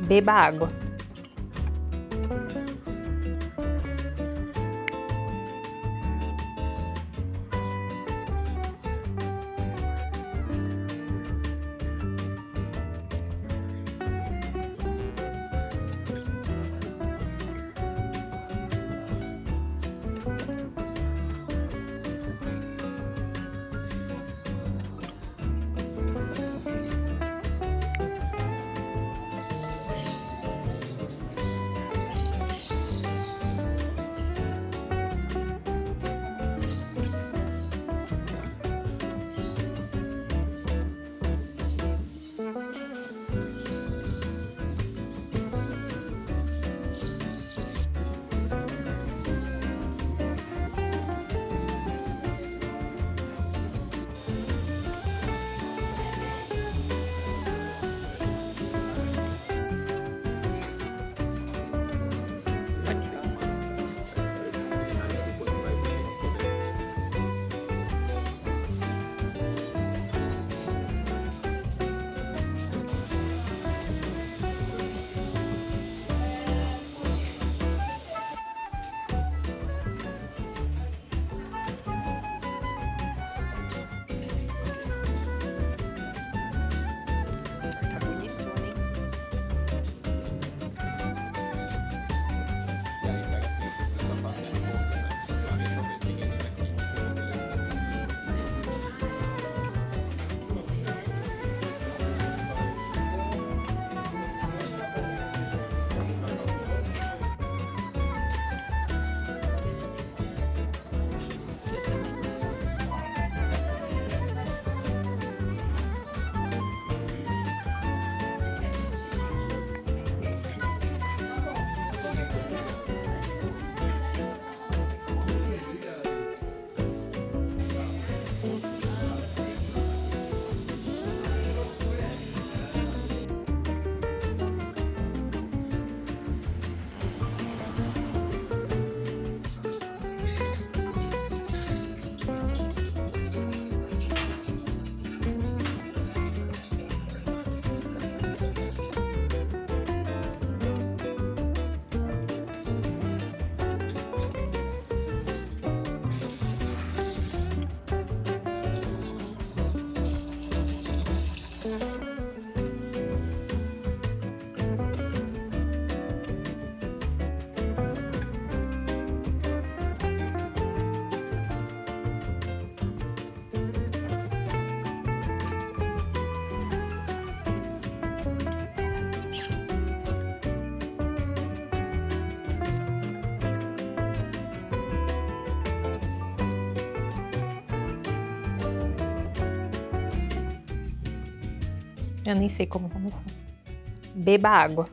Beba água. Tá bonito, hein? E aí pega assim, essa parte de volta, né? Geralmente talvez tenha esse daqui. Eu nem sei como começar. Beba água.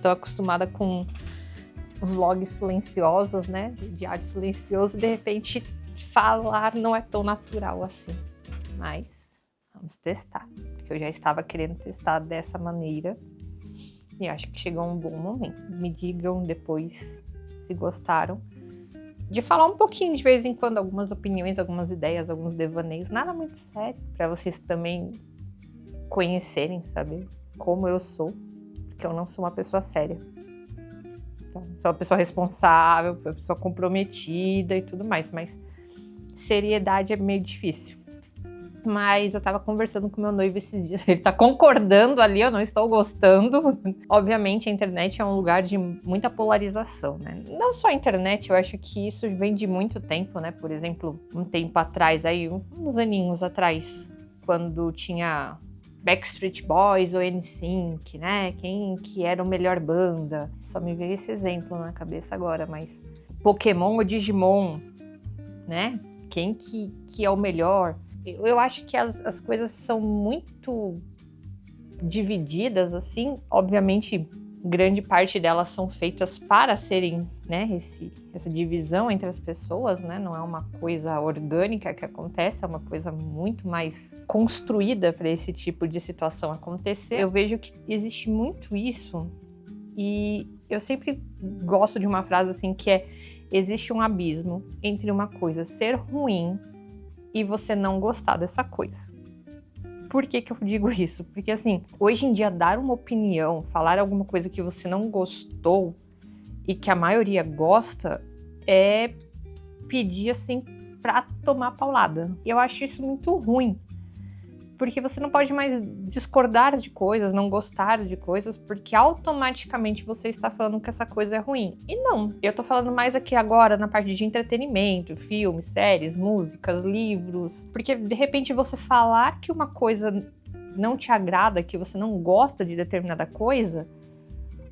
Tô acostumada com vlogs silenciosos, né? De áudio silencioso, e de repente falar não é tão natural assim. Mas vamos testar. Porque eu já estava querendo testar dessa maneira. E acho que chegou um bom momento. Me digam depois se gostaram. De falar um pouquinho de vez em quando, algumas opiniões, algumas ideias, alguns devaneios, nada muito sério, para vocês também conhecerem, saber como eu sou, porque eu não sou uma pessoa séria. Então, sou uma pessoa responsável, uma pessoa comprometida e tudo mais, mas seriedade é meio difícil. Mas eu tava conversando com meu noivo esses dias, ele tá concordando ali, eu não estou gostando. Obviamente a internet é um lugar de muita polarização, né? Não só a internet, eu acho que isso vem de muito tempo, né? Por exemplo, um tempo atrás, aí uns aninhos atrás, quando tinha Backstreet Boys ou NSYNC, né? Quem que era a melhor banda? Só me veio esse exemplo na cabeça agora, mas Pokémon ou Digimon, né? Quem que é o melhor? Eu acho que as coisas são muito divididas, assim. Obviamente, grande parte delas são feitas para serem, né, essa divisão entre as pessoas, né? Não é uma coisa orgânica que acontece, é uma coisa muito mais construída para esse tipo de situação acontecer. Eu vejo que existe muito isso e eu sempre gosto de uma frase assim que é: existe um abismo entre uma coisa ser ruim e você não gostar dessa coisa. Por que eu digo isso? Porque, assim, hoje em dia, dar uma opinião, falar alguma coisa que você não gostou e que a maioria gosta, é pedir, assim, pra tomar paulada. E eu acho isso muito ruim. Porque você não pode mais discordar de coisas, não gostar de coisas, porque automaticamente você está falando que essa coisa é ruim. E não, eu tô falando mais aqui agora na parte de entretenimento, filmes, séries, músicas, livros. Porque de repente você falar que uma coisa não te agrada, que você não gosta de determinada coisa,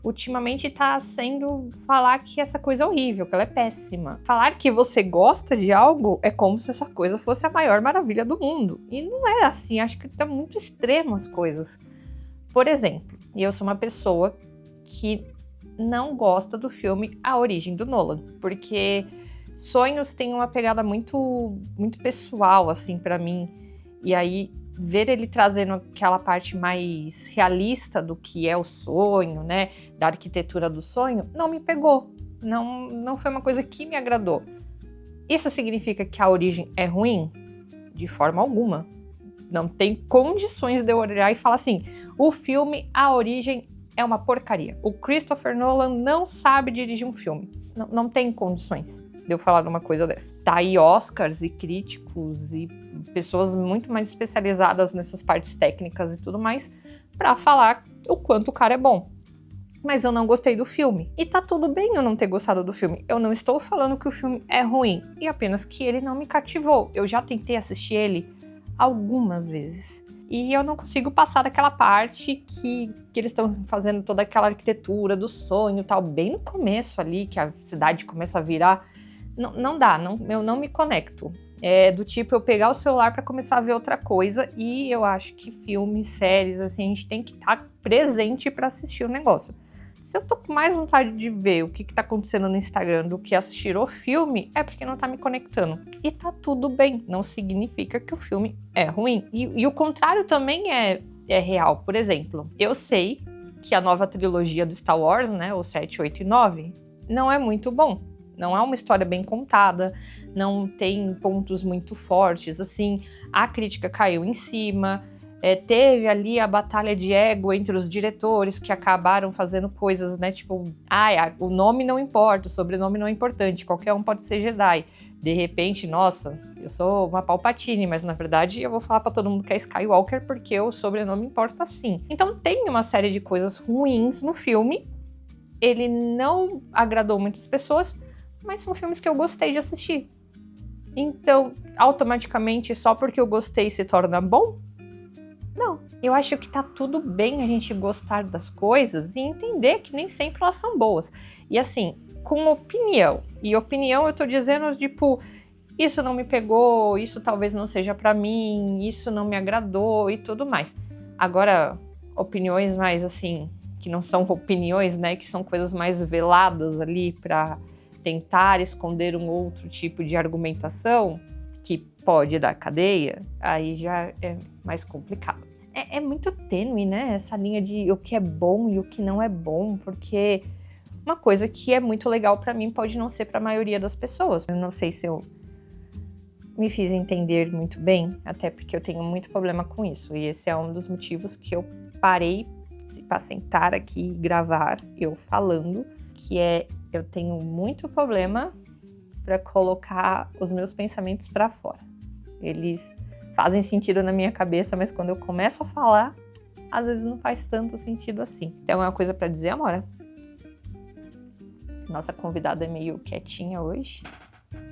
ultimamente tá sendo falar que essa coisa é horrível, que ela é péssima. Falar que você gosta de algo é como se essa coisa fosse a maior maravilha do mundo. E não é assim, acho que tá muito extremo as coisas. Por exemplo, eu sou uma pessoa que não gosta do filme A Origem do Nolan, porque Sonhos tem uma pegada muito, muito pessoal, assim, pra mim. E aí, ver ele trazendo aquela parte mais realista do que é o sonho, né, da arquitetura do sonho, não me pegou. Não foi uma coisa que me agradou. Isso significa que A Origem é ruim? De forma alguma. Não tem condições de eu olhar e falar assim, o filme A Origem é uma porcaria. O Christopher Nolan não sabe dirigir um filme. Não tem condições de eu falar uma coisa dessa. Tá aí Oscars e críticos e pessoas muito mais especializadas nessas partes técnicas e tudo mais pra falar o quanto o cara é bom. Mas eu não gostei do filme. E tá tudo bem eu não ter gostado do filme. Eu não estou falando que o filme é ruim, e apenas que ele não me cativou. Eu já tentei assistir ele algumas vezes. E eu não consigo passar daquela parte que eles estão fazendo toda aquela arquitetura do sonho e tal, bem no começo ali, que a cidade começa a virar. Não dá, eu não me conecto. É do tipo eu pegar o celular para começar a ver outra coisa, e eu acho que filmes, séries, assim, a gente tem que estar presente para assistir o negócio. Se eu tô com mais vontade de ver o que tá acontecendo no Instagram do que assistir o filme, é porque não tá me conectando. E tá tudo bem, não significa que o filme é ruim. E o contrário também é real. Por exemplo, eu sei que a nova trilogia do Star Wars, né, o 7, 8 e 9, não é muito bom. Não é uma história bem contada, não tem pontos muito fortes, assim, a crítica caiu em cima, teve ali a batalha de ego entre os diretores que acabaram fazendo coisas, né, tipo, o nome não importa, o sobrenome não é importante, qualquer um pode ser Jedi. De repente, nossa, eu sou uma Palpatine, mas na verdade eu vou falar pra todo mundo que é Skywalker porque o sobrenome importa sim. Então tem uma série de coisas ruins no filme, ele não agradou muitas pessoas, mas são filmes que eu gostei de assistir. Então, automaticamente, só porque eu gostei se torna bom? Não. Eu acho que tá tudo bem a gente gostar das coisas e entender que nem sempre elas são boas. E assim, com opinião. E opinião eu tô dizendo, tipo, isso não me pegou, isso talvez não seja pra mim, isso não me agradou e tudo mais. Agora, opiniões mais assim, que não são opiniões, né, que são coisas mais veladas ali pra tentar esconder um outro tipo de argumentação que pode dar cadeia, aí já é mais complicado. É muito tênue, né, essa linha de o que é bom e o que não é bom, porque uma coisa que é muito legal pra mim pode não ser pra maioria das pessoas. Eu não sei se eu me fiz entender muito bem, até porque eu tenho muito problema com isso, e esse é um dos motivos que eu parei pra sentar aqui e gravar eu falando, que eu tenho muito problema para colocar os meus pensamentos para fora. Eles fazem sentido na minha cabeça, mas quando eu começo a falar, às vezes não faz tanto sentido assim. Tem alguma coisa para dizer, Amora? Nossa convidada é meio quietinha hoje,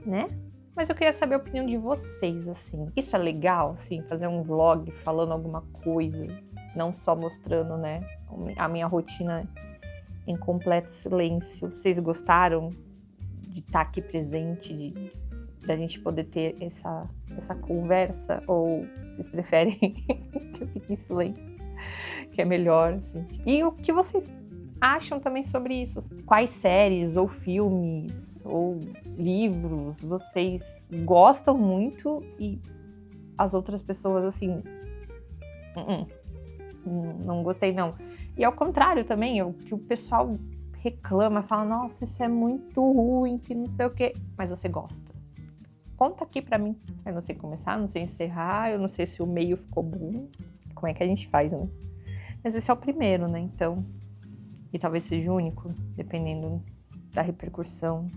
né? Mas eu queria saber a opinião de vocês, assim. Isso é legal, assim, fazer um vlog falando alguma coisa, não só mostrando, né, a minha rotina em completo silêncio. Vocês gostaram de estar aqui presente, da gente poder ter essa conversa? Ou vocês preferem que eu fique em silêncio, que é melhor, assim? E o que vocês acham também sobre isso? Quais séries, ou filmes, ou livros vocês gostam muito e as outras pessoas, assim, não gostei não. E ao contrário também, o que o pessoal reclama, fala, nossa, isso é muito ruim, que não sei o quê, mas você gosta. Conta aqui pra mim. Eu não sei começar, não sei encerrar, eu não sei se o meio ficou bom. como é que a gente faz, né? Mas esse é o primeiro, né? Então, e talvez seja o único, dependendo da repercussão.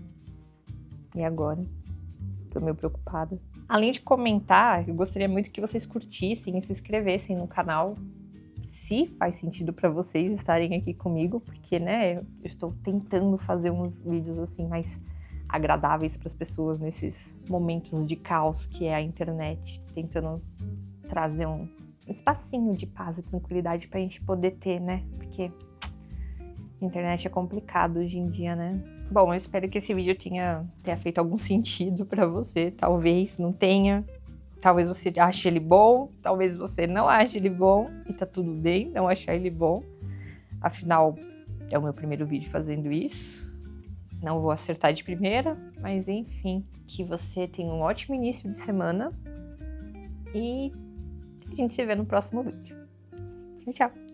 E agora? Tô meio preocupada. Além de comentar, eu gostaria muito que vocês curtissem e se inscrevessem no canal, se faz sentido para vocês estarem aqui comigo, porque, né, eu estou tentando fazer uns vídeos assim mais agradáveis para as pessoas nesses momentos de caos que é a internet, tentando trazer um espacinho de paz e tranquilidade pra gente poder ter, né? Porque a internet é complicado hoje em dia, né? Bom, eu espero que esse vídeo tenha feito algum sentido pra você. Talvez não tenha. Talvez você ache ele bom. Talvez você não ache ele bom. E tá tudo bem não achar ele bom. Afinal, é o meu primeiro vídeo fazendo isso. Não vou acertar de primeira. Mas enfim, que você tenha um ótimo início de semana. E a gente se vê no próximo vídeo. Tchau, tchau!